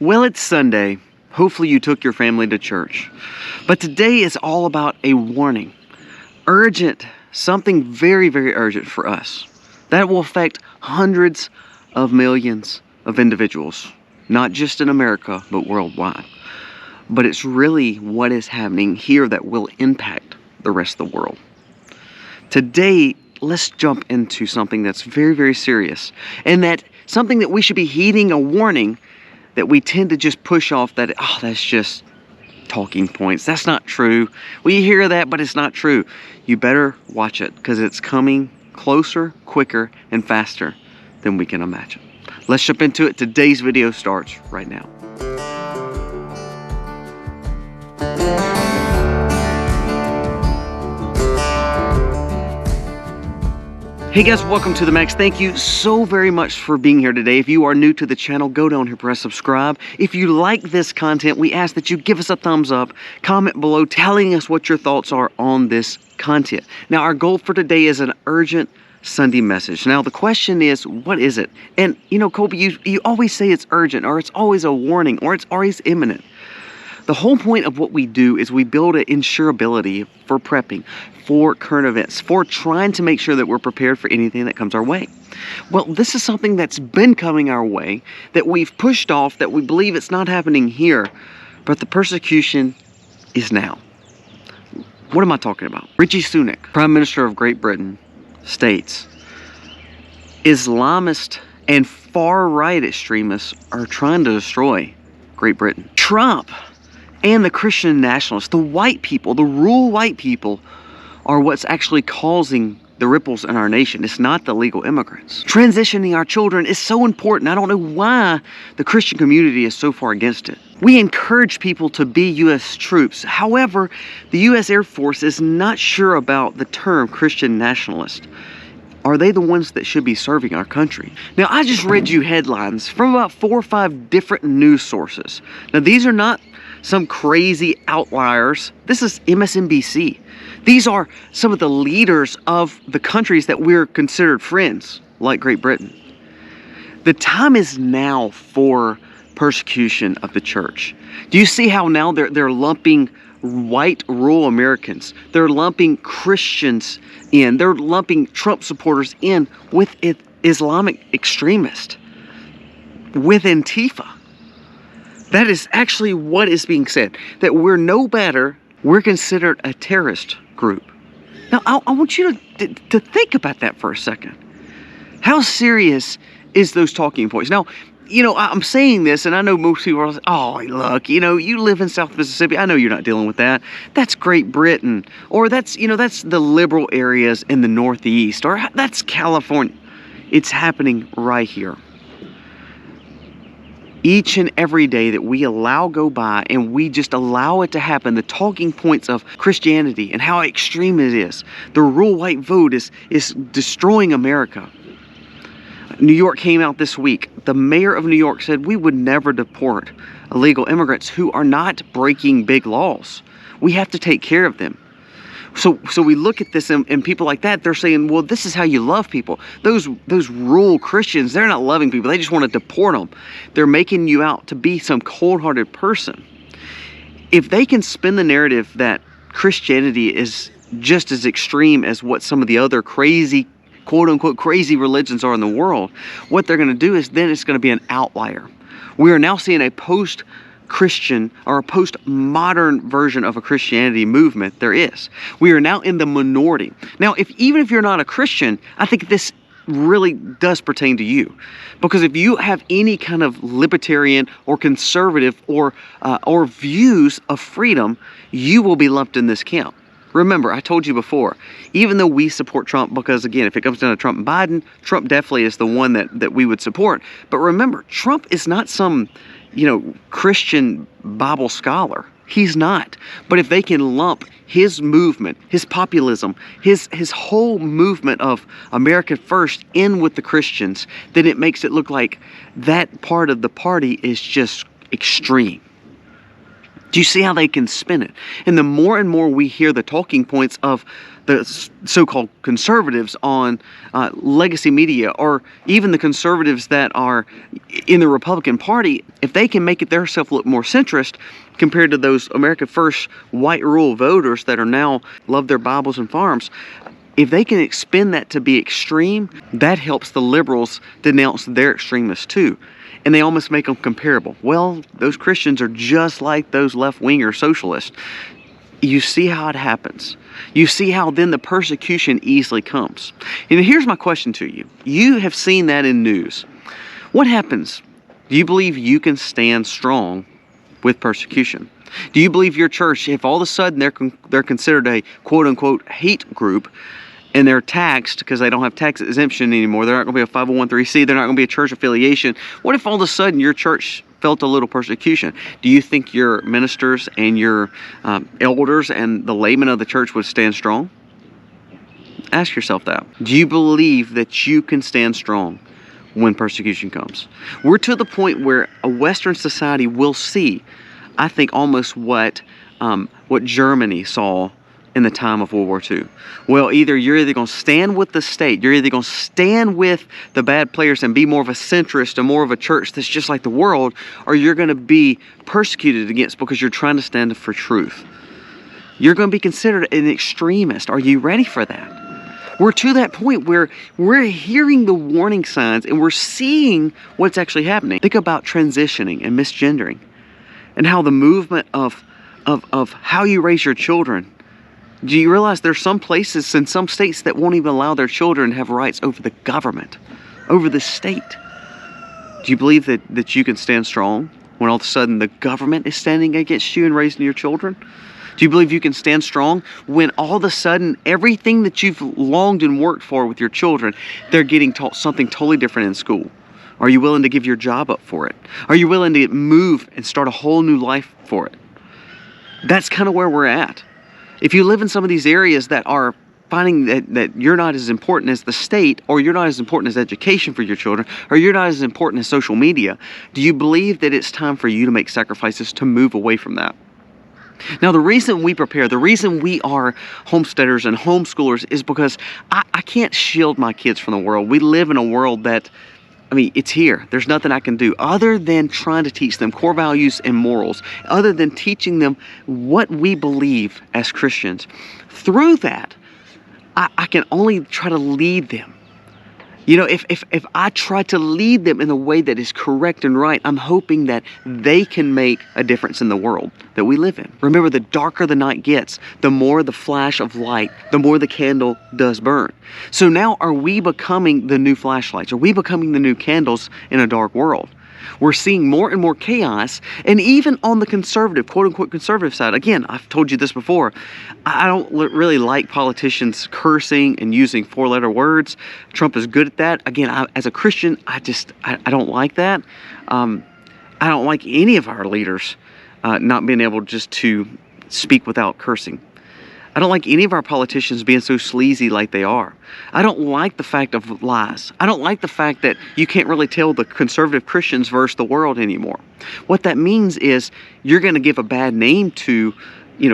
Well, it's Sunday. Hopefully you took your family to church. But today is all about a warning. Urgent, something very, very urgent for us. That will affect hundreds of millions of individuals. Not just in America, but worldwide. But it's really what is happening here that will impact the rest of the world. Today, let's jump into something that's very, very serious. And that something that we should be heeding a warning that we tend to just push off that, oh, that's just talking points. That's not true. We hear that, but it's not true. You better watch it because it's coming closer, quicker, and faster than we can imagine. Let's jump into it. Today's video starts right now. Hey guys, welcome to the Max. Thank you so very much for being here today. If you are new to the channel, go down here, press subscribe. If you like this content, we ask that you give us a thumbs up, comment below telling us what your thoughts are on this content. Now, our goal for today is an urgent Sunday message. Now, the question is, what is it? And you know, Colby, you always say it's urgent, or it's always a warning, or it's always imminent. The whole point of what we do is we build an insurability for prepping, for current events, for trying to make sure that we're prepared for anything that comes our way. Well, this is something that's been coming our way, that we've pushed off, that we believe it's not happening here, but the persecution is now. What am I talking about? Rishi Sunak, Prime Minister of Great Britain, states, Islamist and far-right extremists are trying to destroy Great Britain. Trump and the Christian nationalists, the white people, the rural white people, are what's actually causing the ripples in our nation. It's not the legal immigrants. Transitioning our children is so important. I don't know why the Christian community is so far against it. We encourage people to be U.S. troops. However, the U.S. Air Force is not sure about the term Christian nationalist. Are they the ones that should be serving our country? Now, I just read you headlines from about 4 or 5 different news sources. Now, these are not some crazy outliers. This is MSNBC. These are some of the leaders of the countries that we're considered friends, like Great Britain. The time is now for persecution of the church. Do you see how now they're lumping white rural Americans? They're lumping Christians in. They're lumping Trump supporters in with Islamic extremists, with Antifa. That is actually what is being said, that we're no better, we're considered a terrorist group. Now, I want you to think about that for a second. How serious is those talking points? Now, you know, I'm saying this, and I know most people are like, oh, look, you know, you live in South Mississippi. I know you're not dealing with that. That's Great Britain. Or that's, you know, that's the liberal areas in the Northeast. Or that's California. It's happening right here. Each and every day that we allow go by and we just allow it to happen, the talking points of Christianity and how extreme it is. The rural white vote is destroying America. New York came out this week. The mayor of New York said we would never deport illegal immigrants who are not breaking big laws. We have to take care of them. So we look at this and people like that, they're saying, well, this is how you love people. Those rural Christians, they're not loving people. They just want to deport them. They're making you out to be some cold-hearted person. If they can spin the narrative that Christianity is just as extreme as what some of the other crazy, quote-unquote crazy religions are in the world, what they're going to do is then it's going to be an outlier. We are now seeing a post-Christian or a post-modern version of a Christianity movement there is. We are now in the minority. Now, even if you're not a Christian, I think this really does pertain to you. Because if you have any kind of libertarian or conservative or views of freedom, you will be lumped in this camp. Remember, I told you before, even though we support Trump, because again, if it comes down to Trump and Biden, Trump definitely is the one that we would support. But remember, Trump is not some, you know, Christian Bible scholar. He's not. But if they can lump his movement, his populism, his whole movement of America First in with the Christians, then it makes it look like that part of the party is just extreme. Do you see how they can spin it? And the more and more we hear the talking points of the so-called conservatives on legacy media, or even the conservatives that are in the Republican Party, if they can make it themselves look more centrist compared to those America First white rural voters that are now love their Bibles and farms, if they can expend that to be extreme, that helps the liberals denounce their extremists too. And they almost make them comparable. Well, those Christians are just like those left-winger socialists. You see how it happens. You see how then the persecution easily comes. And here's my question to you. You have seen that in news. What happens? Do you believe you can stand strong with persecution? Do you believe your church, if all of a sudden they're considered a quote-unquote hate group, and they're taxed because they don't have tax exemption anymore, they're not going to be a 501(c), they're not going to be a church affiliation, what if all of a sudden your church felt a little persecution? Do you think your ministers and your elders and the laymen of the church would stand strong? Ask yourself that. Do you believe that you can stand strong when persecution comes? We're to the point where a Western society will see, I think, almost what Germany saw in the time of World War II. Well, you're either going to stand with the state, you're either going to stand with the bad players and be more of a centrist and more of a church that's just like the world, or you're going to be persecuted against because you're trying to stand up for truth. You're going to be considered an extremist. Are you ready for that? We're to that point where we're hearing the warning signs and we're seeing what's actually happening. Think about transitioning and misgendering and how the movement of how you raise your children. Do you realize there's some places in some states that won't even allow their children to have rights over the government, over the state? Do you believe that you can stand strong when all of a sudden the government is standing against you and raising your children? Do you believe you can stand strong when all of a sudden everything that you've longed and worked for with your children, they're getting taught something totally different in school? Are you willing to give your job up for it? Are you willing to move and start a whole new life for it? That's kind of where we're at. If you live in some of these areas that are finding that you're not as important as the state, or you're not as important as education for your children, or you're not as important as social media, do you believe that it's time for you to make sacrifices to move away from that? Now, the reason we prepare, the reason we are homesteaders and homeschoolers is because I can't shield my kids from the world. We live in a world that, it's here. There's nothing I can do other than trying to teach them core values and morals, other than teaching them what we believe as Christians. Through that, I can only try to lead them. If I try to lead them in a way that is correct and right, I'm hoping that they can make a difference in the world that we live in. Remember, the darker the night gets, the more the flash of light, the more the candle does burn. So now, are we becoming the new flashlights? Are we becoming the new candles in a dark world? We're seeing more and more chaos, and even on the conservative, quote-unquote conservative side. Again, I've told you this before, I don't really like politicians cursing and using four-letter words. Trump is good at that. Again, as a Christian, I don't like that. I don't like any of our leaders not being able just to speak without cursing. I don't like any of our politicians being so sleazy like they are. I don't like the fact of lies. I don't like the fact that you can't really tell the conservative Christians versus the world anymore. What that means is you're going to give a bad name to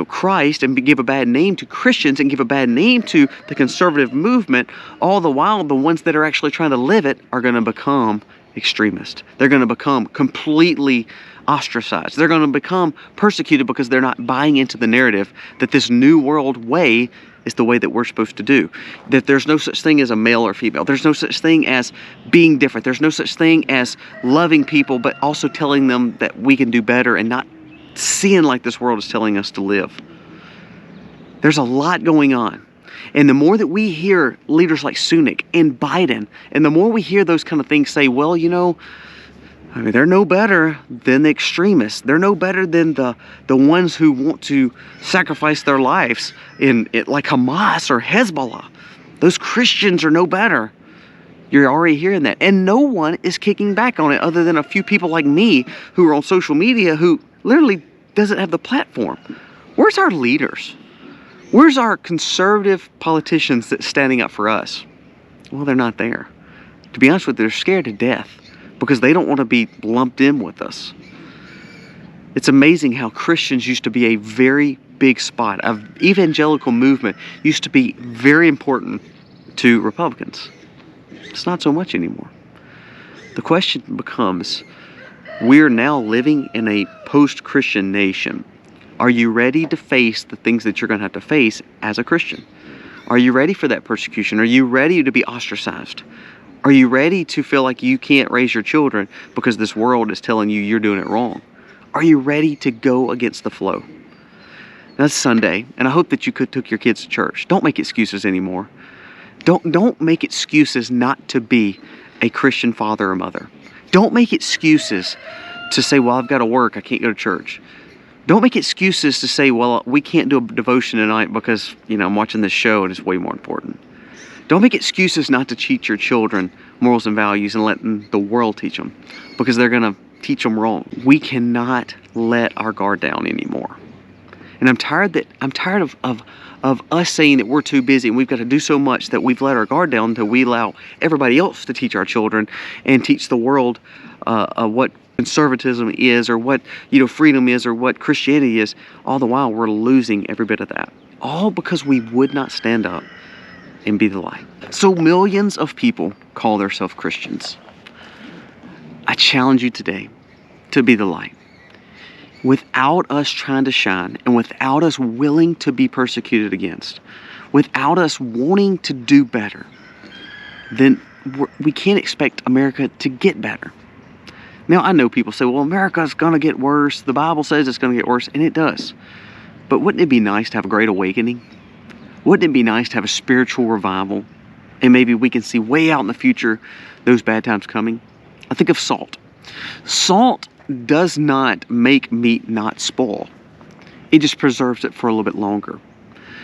Christ, and give a bad name to Christians, and give a bad name to the conservative movement, all the while the ones that are actually trying to live it are going to become extremists. They're going to become completely ostracized. They're going to become persecuted because they're not buying into the narrative that this new world way is the way that we're supposed to do. That there's no such thing as a male or female. There's no such thing as being different. There's no such thing as loving people, but also telling them that we can do better and not seeing like this world is telling us to live. There's a lot going on. And the more that we hear leaders like Sunak and Biden, and the more we hear those kind of things say, well, they're no better than the extremists. They're no better than the ones who want to sacrifice their lives like Hamas or Hezbollah. Those Christians are no better. You're already hearing that. And no one is kicking back on it other than a few people like me who are on social media who literally doesn't have the platform. Where's our leaders? Where's our conservative politicians that's standing up for us? Well, they're not there. To be honest with you, they're scared to death because they don't want to be lumped in with us. It's amazing how Christians used to be a very big spot. Evangelical movement used to be very important to Republicans. It's not so much anymore. The question becomes, we're now living in a post-Christian nation. Are you ready to face the things that you're going to have to face as a Christian? Are you ready for that persecution? Are you ready to be ostracized? Are you ready to feel like you can't raise your children because this world is telling you you're doing it wrong? Are you ready to go against the flow? Now, it's Sunday, and I hope that you took your kids to church. Don't make excuses anymore. Don't make excuses not to be a Christian father or mother. Don't make excuses to say, well, I've got to work, I can't go to church. Don't make excuses to say, well, we can't do a devotion tonight because, I'm watching this show and it's way more important. Don't make excuses not to teach your children morals and values and let the world teach them, because they're going to teach them wrong. We cannot let our guard down anymore. And I'm tired of us saying that we're too busy and we've got to do so much that we've let our guard down until we allow everybody else to teach our children and teach the world what conservatism is, or what freedom is, or what Christianity is. All the while we're losing every bit of that, all because we would not stand up and be the light. So millions of people call themselves Christians. I challenge you today to be the light. Without us trying to shine, and without us willing to be persecuted against, without us wanting to do better, then we can't expect America to get better. Now, I know people say, well, America's going to get worse. The Bible says it's going to get worse, and it does. But wouldn't it be nice to have a great awakening? Wouldn't it be nice to have a spiritual revival? And maybe we can see way out in the future those bad times coming. I think of salt. Salt does not make meat not spoil. It just preserves it for a little bit longer.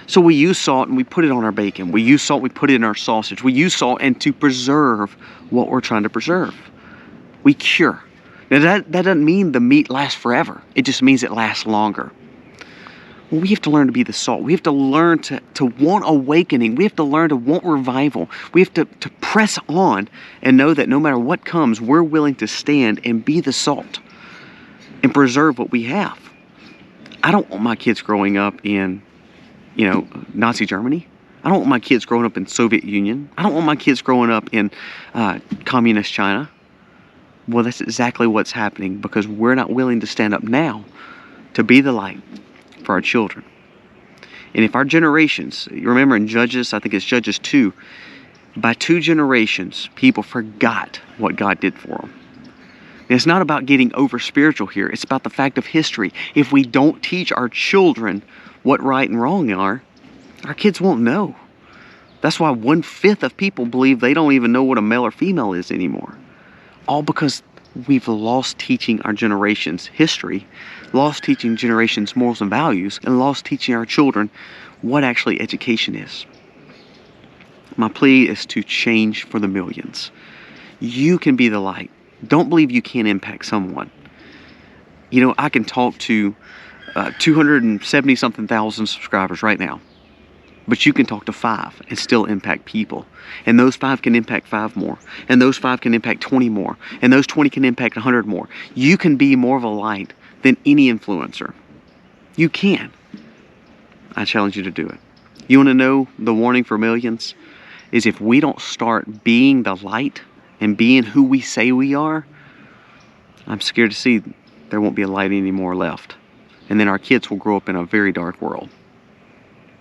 So we use salt and we put it on our bacon. We use salt, we put it in our sausage. We use salt and to preserve what we're trying to preserve. We cure. Now that doesn't mean the meat lasts forever. It just means it lasts longer. Well, we have to learn to be the salt. We have to learn to want awakening. We have to learn to want revival. We have to press on and know that no matter what comes, we're willing to stand and be the salt and preserve what we have. I don't want my kids growing up in, Nazi Germany. I don't want my kids growing up in Soviet Union. I don't want my kids growing up in communist China. Well, that's exactly what's happening, because we're not willing to stand up now to be the light for our children. And if our generations, you remember in Judges, I think it's Judges 2, by 2 generations, people forgot what God did for them. And it's not about getting over spiritual here. It's about the fact of history. If we don't teach our children what right and wrong are, our kids won't know. That's why 1/5 of people believe they don't even know what a male or female is anymore. All because we've lost teaching our generations history, lost teaching generations morals and values, and lost teaching our children what actually education is. My plea is to change for the millions. You can be the light. Don't believe you can't impact someone. I can talk to 270-something thousand subscribers right now. But you can talk to 5 and still impact people. And those 5 can impact 5 more. And those 5 can impact 20 more. And those 20 can impact 100 more. You can be more of a light than any influencer. You can. I challenge you to do it. You want to know the warning for millions? Is if we don't start being the light and being who we say we are, I'm scared to see there won't be a light anymore left. And then our kids will grow up in a very dark world.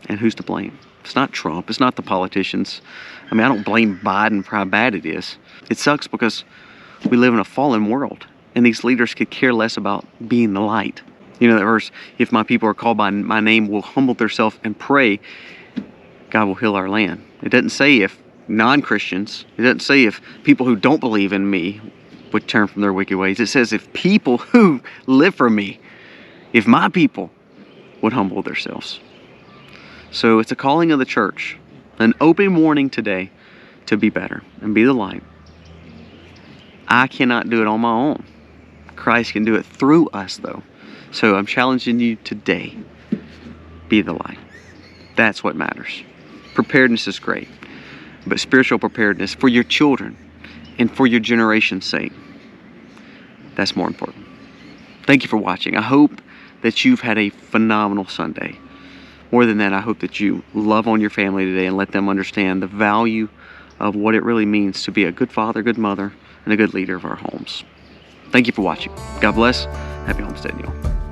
And who's to blame? It's not Trump. It's not the politicians. I don't blame Biden for how bad it is. It sucks because we live in a fallen world, and these leaders could care less about being the light. That verse, if my people are called by my name, will humble themselves and pray, God will heal our land. It doesn't say if non-Christians, it doesn't say if people who don't believe in me would turn from their wicked ways. It says if people who live for me, if my people would humble themselves. So it's a calling of the church, an open warning today to be better and be the light. I cannot do it on my own. Christ can do it through us, though. So I'm challenging you today, be the light. That's what matters. Preparedness is great, but spiritual preparedness for your children and for your generation's sake, that's more important. Thank you for watching. I hope that you've had a phenomenal Sunday. More than that, I hope that you love on your family today and let them understand the value of what it really means to be a good father, good mother, and a good leader of our homes. Thank you for watching. God bless. Happy homesteading, y'all.